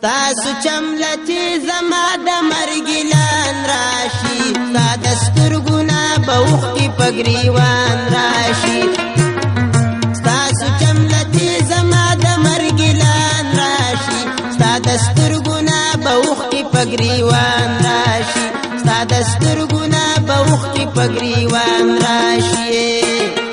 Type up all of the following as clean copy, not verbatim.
تاسو چملتی زما د مرګلان راشي تا دسترګونه بوخ کی پګریوان راشي تاسو چملتی زما د مرګلان راشي تا دسترګونه بوخ کی پګریوان راشي تا دسترګونه بوخ کی پګریوان راشي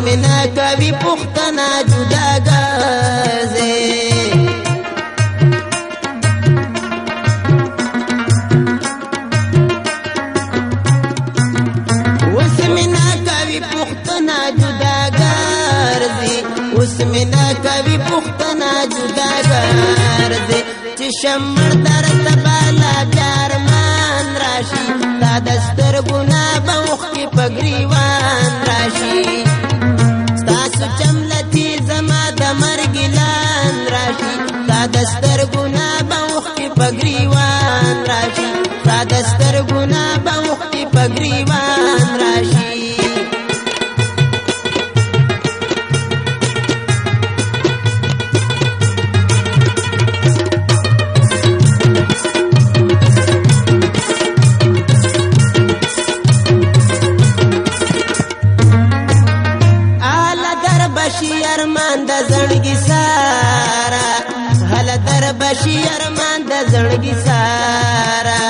اسمنا کبھی پختنا جدا گازے اسمنا کبھی پختنا جدا گازے اسمنا کبھی پختنا جدا گازے چشمر در تبالا جارمان راشی تا دستر گنا بوخ کی پگریوان راشی چملتی زما د مرګلان راشي تا دسترګونه بوخ کی پګریوان راشي تا دسترګونه بوخ کی پګریوان راشي ارمان د زړګي سارا هل در بشي ارمان د زړګي سارا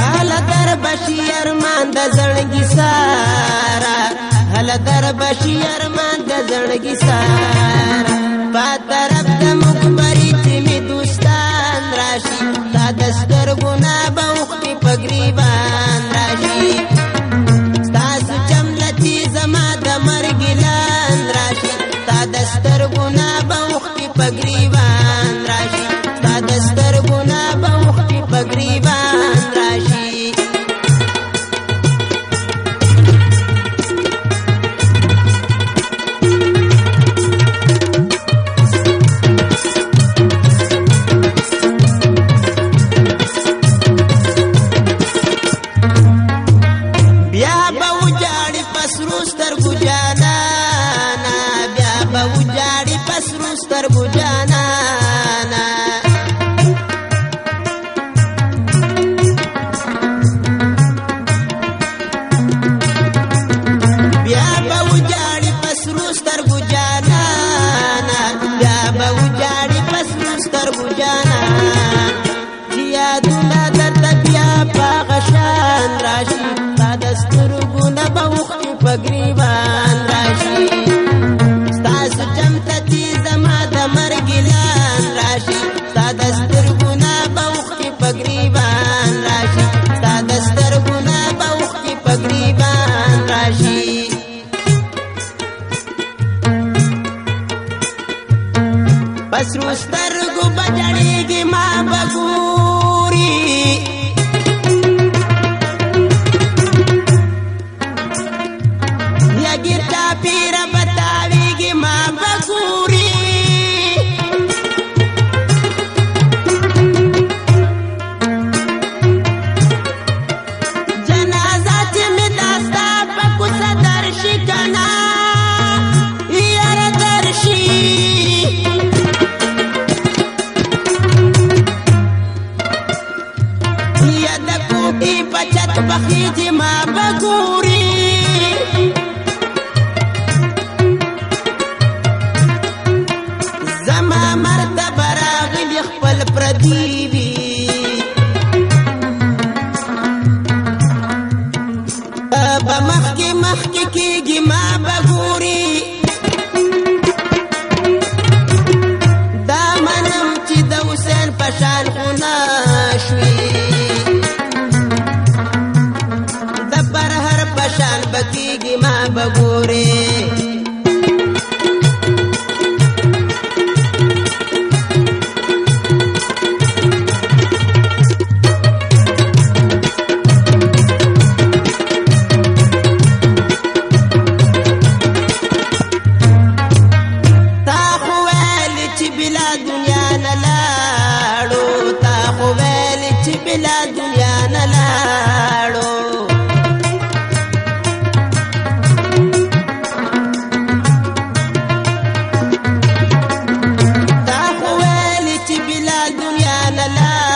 هل در بشي ارمان د زړګي سارا هل در بشي ارمان د زړګي سارا په طرف د مخبري چې می دوستان راشي تا دسترګونه بوخ کی پګریوان راشي تاسو چملتی زما د مرګلان راشي تا دسترګونه بوخ کی پګریوان راشي تا دسترګونه بوخ کی پګریوان راشي پګریوان راشي تاسو چمتتی زما د مرګلان راشي تا دسترګونه بوخ کی پګریوان راشي تا دسترګونه بوخ کی پګریوان راشي پسرو سترګو بجړېږي ما بګوري गिरता पीर बतावेगी माँ बकूरी जनाजा में दास्ता पकु सदर्शी कना यार दर्शी यद कोटी बचत बखीजी माँ बकूरी پردیوی بمخی کیگی ما بگوری دا منم چی دا حسین پشان خوناشوی دا پر هر پشان بکیگی ما بگوری دنیا نه لاړ